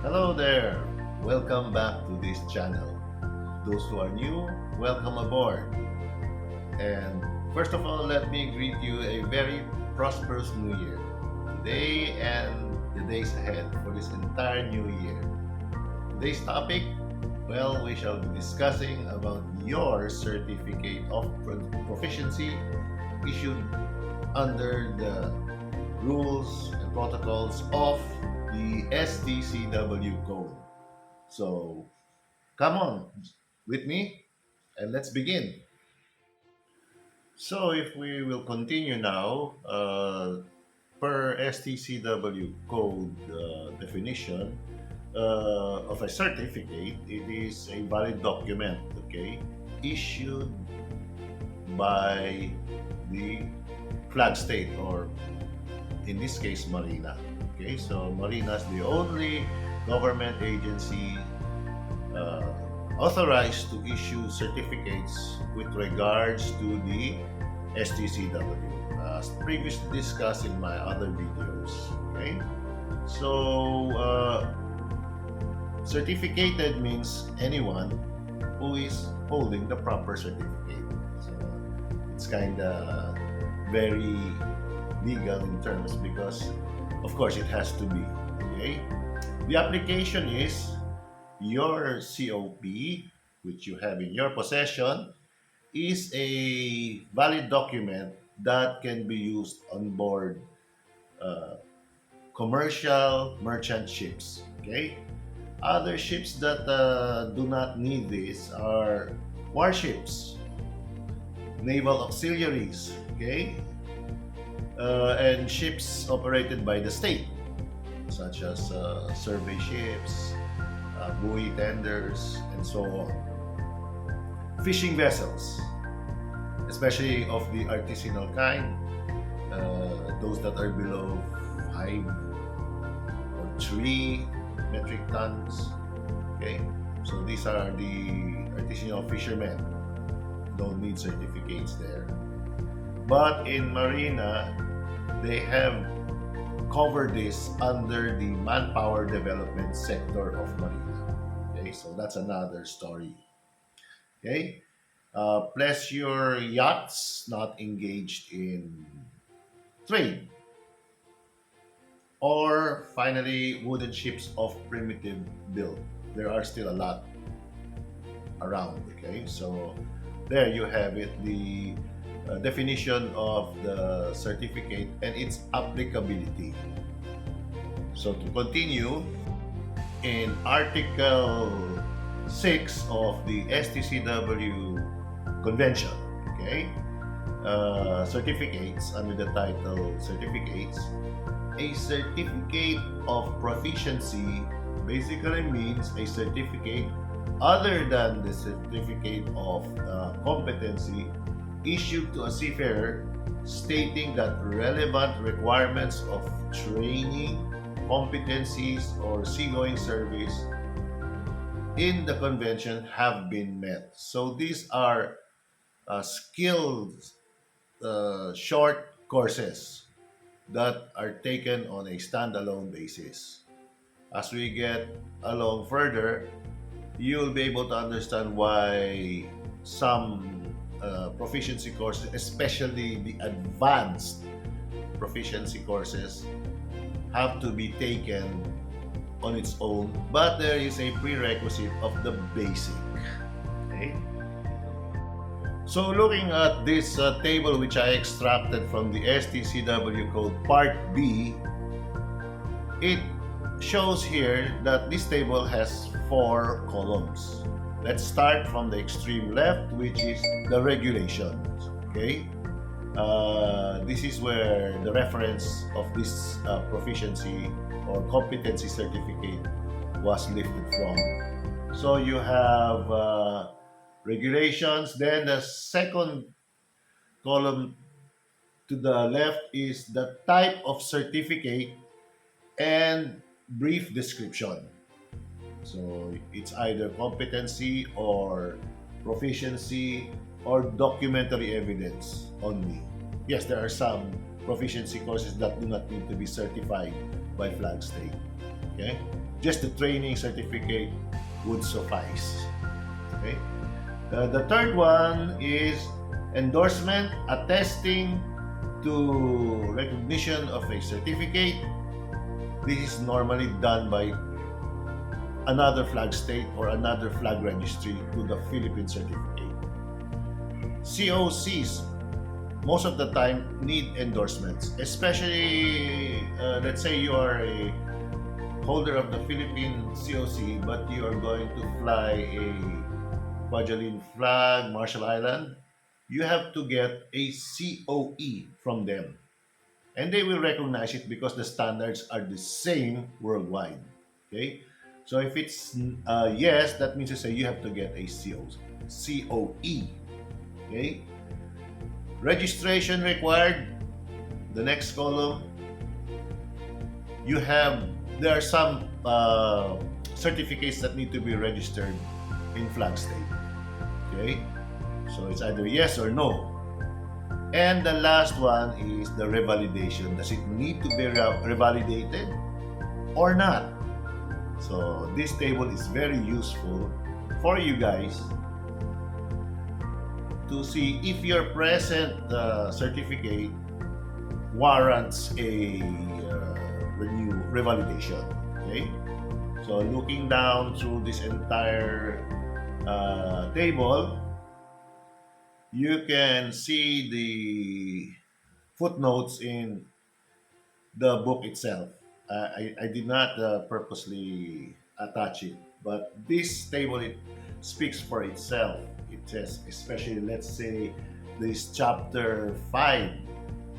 Hello there! Welcome back to this channel. Those who are new, welcome aboard. And first of all, let me greet you a very prosperous new year. Today and the days ahead for this entire new year. Today's topic, well, we shall be discussing about your certificate of proficiency issued under the rules and protocols of the STCW code. So come on with me and let's begin. So if we will continue now, per STCW code definition of a certificate, it is a valid document, okay, issued by the flag state, or in this case Marina. Okay, so Marina is the only government agency uh, authorized to issue certificates with regards to the STCW, as previously discussed in my other videos. Okay, so certificated means anyone who is holding the proper certificate. So it's kind of very legal in terms because, of course, it has to be. Okay, the application is your COP, which you have in your possession, is a valid document that can be used on board uh, commercial merchant ships. Okay. Other ships that do not need this are warships, naval auxiliaries, okay, and ships operated by the state, such as survey ships, buoy tenders, and so on. Fishing vessels, especially of the artisanal kind, those that are below 5 or 3 metric tons. Okay, so these are the artisanal fishermen. Don't need certificates there. But in Marina, they have covered this under the manpower development sector of Marina. Okay, so that's another story. Okay, place your yachts not engaged in trade, or finally wooden ships of primitive build. There are still a lot around. Okay, so there you have it, the definition of the certificate and its applicability. So to continue, in Article 6 of the STCW Convention, okay, certificates under the title certificates, a certificate of proficiency basically means a certificate other than the certificate of competency issued to a seafarer stating that relevant requirements of training, competencies, or seagoing service in the convention have been met. So these are skills, short courses that are taken on a standalone basis. As we get along further, you'll be able to understand why some proficiency courses, especially the advanced proficiency courses, have to be taken on its own, but there is a prerequisite of the basic. Okay? So looking at this table which I extracted from the STCW code Part B, it shows here that this table has 4 columns. Let's start from the extreme left, which is the regulations. Okay, this is where the reference of this proficiency or competency certificate was lifted from. So you have regulations. Then the second column to the left is the type of certificate and brief description. So it's either competency or proficiency or documentary evidence only. Yes, there are some proficiency courses that do not need to be certified by flag state. Okay? just the training certificate would suffice. Okay. The third one is endorsement attesting to recognition of a certificate. This is normally done by another flag state or another flag registry to the Philippine certificate. COCs most of the time need endorsements, especially let's say you are a holder of the Philippine COC, but you are going to fly a Kwajalein flag, Marshall Island. You have to get a COE from them, and they will recognize it because the standards are the same worldwide. Okay, so if it's yes, that means to say you have to get a COE. Okay, registration required. The next column, you have there are some certificates that need to be registered in flag state. Okay, so it's either yes or no. And the last one is the revalidation. Does it need to be revalidated or not? So this table is very useful for you guys to see if your present certificate warrants a revalidation. Okay, so looking down through this entire table, you can see the footnotes in the book itself. I did not purposely attach it, but this table it speaks for itself. It says, especially let's say this chapter 5,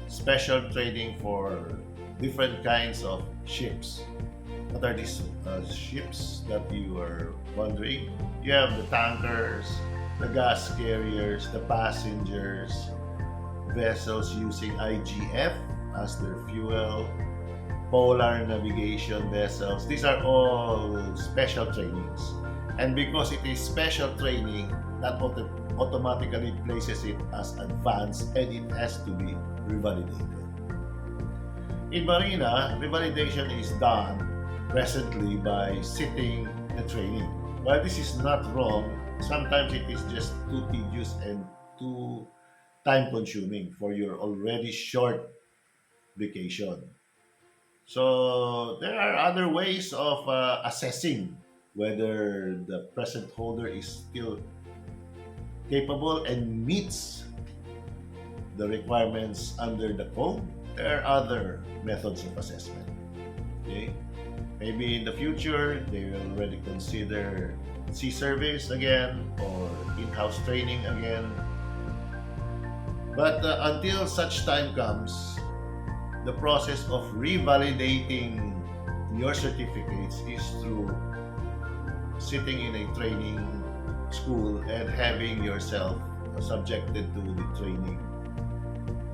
special training for different kinds of ships. What are these ships that you are wondering? You have the tankers, the gas carriers, the passengers, vessels using IGF as their fuel, polar navigation vessels. These are all special trainings. And because it is special training, that automatically places it as advanced and it has to be revalidated. In Marina, revalidation is done presently by sitting the training. While this is not wrong, sometimes it is just too tedious and too time consuming for your already short vacation. So there are other ways of assessing whether the present holder is still capable and meets the requirements under the code. There are other methods of assessment. Okay? Maybe in the future, they will already consider sea service again or in-house training again. But until such time comes, the process of revalidating your certificates is through sitting in a training school and having yourself subjected to the training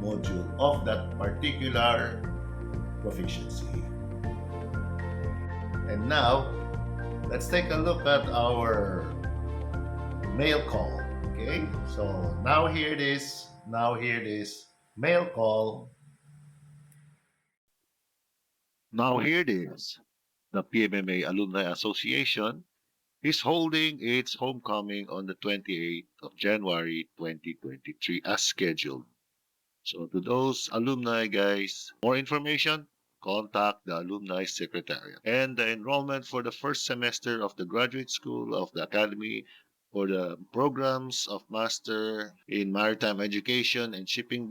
module of that particular proficiency. And now, let's take a look at our mail call. Okay, so now here it is. Mail call. Now here it is. The PMMA Alumni Association is holding its homecoming on the 28th of January 2023 as scheduled. So to those alumni guys, more information, contact the alumni secretariat. And the enrollment for the first semester of the graduate school of the academy for the programs of Master in Maritime Education and Shipping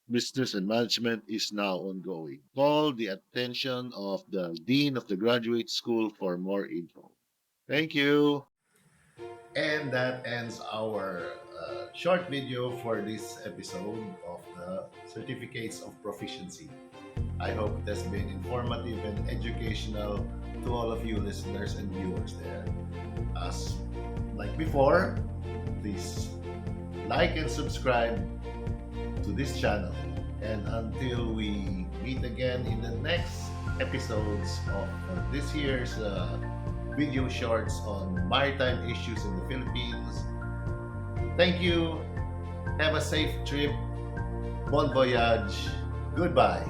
Business and Management is now ongoing. Call the attention of the Dean of the Graduate School for more info. Thank you. And that ends our short video for this episode of the Certificates of Proficiency. I hope it has been informative and educational to all of you listeners and viewers there. As like before, please like and subscribe to this channel. And until we meet again in the next episodes of this year's video shorts on maritime issues in the Philippines, thank you. Have a safe trip. Bon voyage. Goodbye.